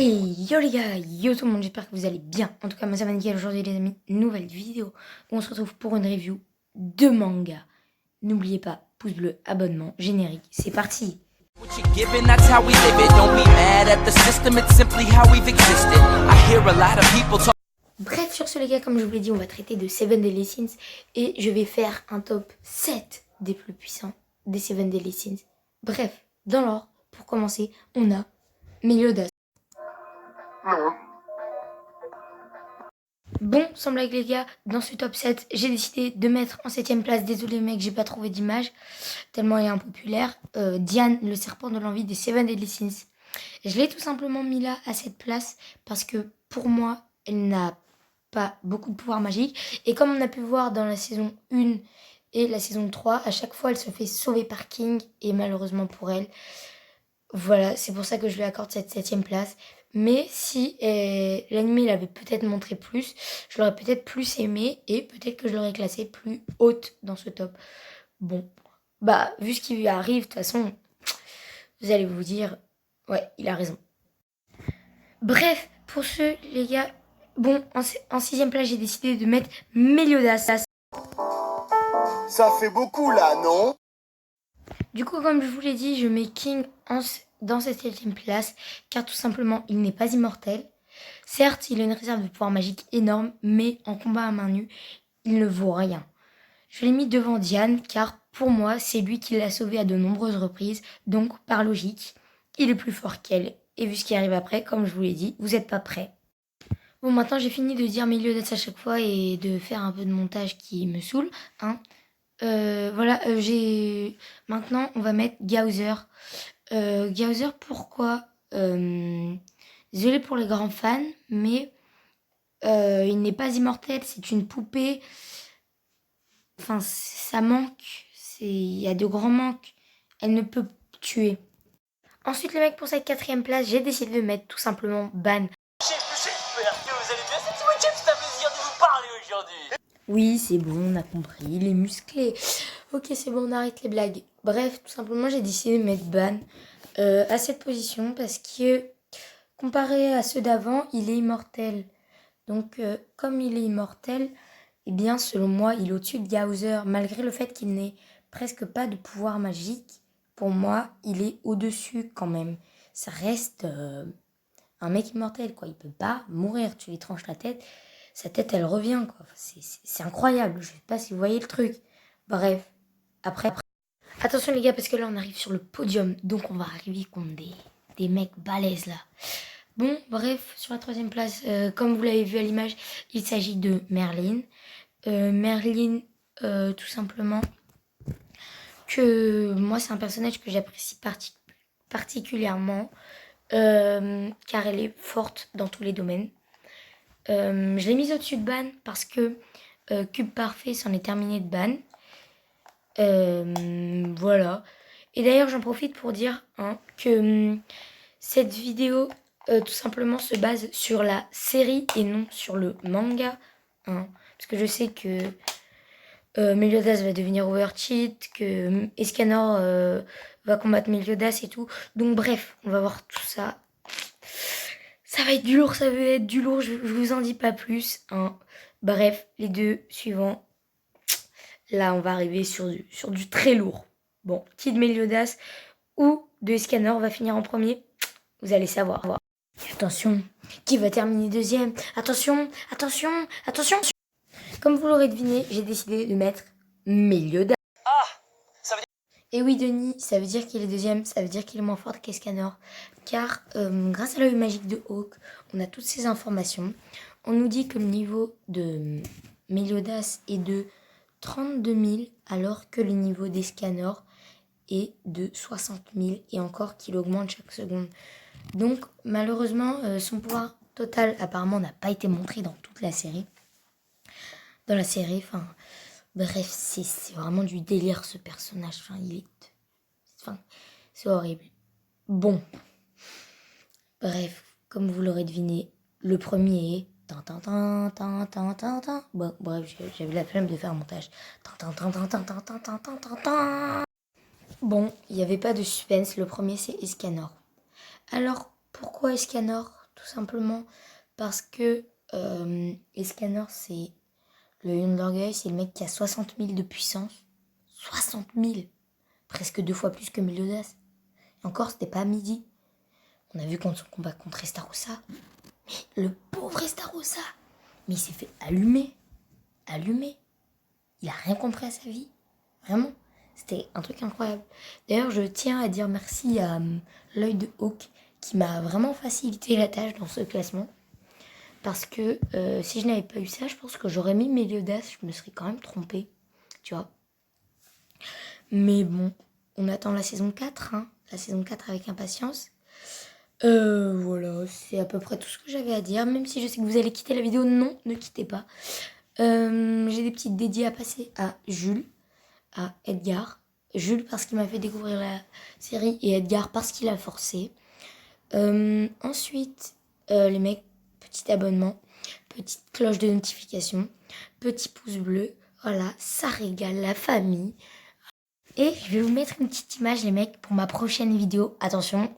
Et yo les gars, yo tout le monde, j'espère que vous allez bien. En tout cas, moi ça va nickel aujourd'hui les amis, nouvelle vidéo où on se retrouve pour une review de manga. N'oubliez pas, pouce bleu, abonnement, générique, c'est parti. What you're giving, that's how we live it. Don't be mad at the system, it's simply how we've existed. I hear a lot of people talk. Bref, sur ce les gars, comme je vous l'ai dit, on va traiter de Seven Deadly Sins et je vais faire un top 7 des plus puissants des Seven Deadly Sins. Bref, dans l'ordre, pour commencer, on a Meliodas. Bon, sans blague les gars, dans ce top 7, j'ai décidé de mettre en 7ème place, désolé mec, j'ai pas trouvé d'image, tellement elle est impopulaire, Diane, le serpent de l'envie des Seven Deadly Sins. Je l'ai tout simplement mis là, à cette place, parce que pour moi, elle n'a pas beaucoup de pouvoir magique. Et comme on a pu voir dans la saison 1 et la saison 3, à chaque fois, elle se fait sauver par King, et malheureusement pour elle, voilà, c'est pour ça que je lui accorde cette 7ème place. Mais si l'anime il avait peut-être montré plus, je l'aurais peut-être plus aimé et peut-être que je l'aurais classé plus haute dans ce top. Bon, bah vu ce qui lui arrive, de toute façon, vous allez vous dire, ouais, il a raison. Bref, pour ce les gars, bon, en 6ème place, j'ai décidé de mettre Meliodas. Ça fait beaucoup là, non? Du coup, comme je vous l'ai dit, je mets King dans cette 7ème place, car tout simplement, il n'est pas immortel. Certes, il a une réserve de pouvoir magique énorme, mais en combat à main nue, il ne vaut rien. Je l'ai mis devant Diane, car pour moi, c'est lui qui l'a sauvé à de nombreuses reprises, donc par logique, il est plus fort qu'elle. Et vu ce qui arrive après, comme je vous l'ai dit, vous n'êtes pas prêts. Bon, maintenant j'ai fini de dire Meliodas à chaque fois et de faire un peu de montage qui me saoule, hein. Voilà, maintenant on va mettre Gaozer. Gaozer, pourquoi désolé pour les grands fans, mais il n'est pas immortel, c'est une poupée. Enfin, ça manque, il y a de grands manques. Elle ne peut tuer. Ensuite, les mecs, pour cette 4ème place, j'ai décidé de mettre tout simplement Ban. J'espère que vous allez bien, c'est Witchem, c'est un plaisir de vous parler aujourd'hui. Oui, c'est bon, on a compris, il est musclé. Ok, c'est bon, on arrête les blagues. Bref, tout simplement, j'ai décidé de mettre Ban à cette position parce que, comparé à ceux d'avant, il est immortel. Donc, comme il est immortel, eh bien, selon moi, il est au-dessus de Gaozer. Malgré le fait qu'il n'ait presque pas de pouvoir magique, pour moi, il est au-dessus quand même. Ça reste un mec immortel, quoi. Il peut pas mourir. Tu lui tranches la tête, sa tête, elle revient, quoi. C'est incroyable. Je sais pas si vous voyez le truc. Bref, après. Attention les gars, parce que là, on arrive sur le podium. Donc, on va arriver contre des mecs balèzes, là. Bon, bref, sur la 3ème place, comme vous l'avez vu à l'image, il s'agit de Merlin. Merlin, tout simplement, que moi, c'est un personnage que j'apprécie particulièrement, car elle est forte dans tous les domaines. Je l'ai mise au-dessus de Ban parce que Cube Parfait s'en est terminé de Ban. Voilà. Et d'ailleurs, j'en profite pour dire que cette vidéo, tout simplement, se base sur la série et non sur le manga. Parce que je sais que Meliodas va devenir Overcheat, que Escanor va combattre Meliodas et tout. Donc bref, on va voir tout ça. Ça va être du lourd, ça va être du lourd, je vous en dis pas plus. Bref, les deux suivants. Là, on va arriver sur du très lourd. Bon, qui de Meliodas ou de Escanor va finir en premier? Vous allez savoir. Et attention, qui va terminer deuxième? Attention, attention, attention. Comme vous l'aurez deviné, j'ai décidé de mettre Meliodas. Ah, ça veut dire... Et oui, Denis, ça veut dire qu'il est deuxième, ça veut dire qu'il est moins fort qu'Escanor. Car grâce à l'œil magique de Hawk, on a toutes ces informations. On nous dit que le niveau de Meliodas est de 32 000, alors que le niveau d'Escanor est de 60 000, et encore qu'il augmente chaque seconde. Donc, malheureusement, son pouvoir total, apparemment, n'a pas été montré dans toute la série. Dans la série, enfin... Bref, c'est vraiment du délire, ce personnage. C'est horrible. Bon. Bref, comme vous l'aurez deviné, le premier est... Bon, bref, j'avais la flemme de faire un montage. Bon, il n'y avait pas de suspense. Le premier, c'est Escanor. Alors, pourquoi Escanor? tout simplement parce que Escanor, c'est le lion de l'orgueil, c'est le mec qui a 60 000 de puissance. 60 000, presque 2 fois plus que Meliodas. Et encore, c'était pas à midi. On a vu son combat contre Estarossa. Mais le pauvre Estarossa, mais il s'est fait allumer. Il a rien compris à sa vie. Vraiment, c'était un truc incroyable. D'ailleurs, je tiens à dire merci à l'œil de Hawk qui m'a vraiment facilité la tâche dans ce classement. Parce que si je n'avais pas eu ça, je pense que j'aurais mis Meliodas. Je me serais quand même trompée, tu vois. Mais bon, on attend la saison 4, hein. La saison 4 avec impatience. Voilà, c'est à peu près tout ce que j'avais à dire. Même si je sais que vous allez quitter la vidéo, non, ne quittez pas. J'ai des petites dédiées à passer à Jules, à Edgar. Jules parce qu'il m'a fait découvrir la série et Edgar parce qu'il a forcé. Ensuite, les mecs, petit abonnement, petite cloche de notification, petit pouce bleu. Voilà, ça régale la famille. Et je vais vous mettre une petite image, les mecs, pour ma prochaine vidéo. Attention,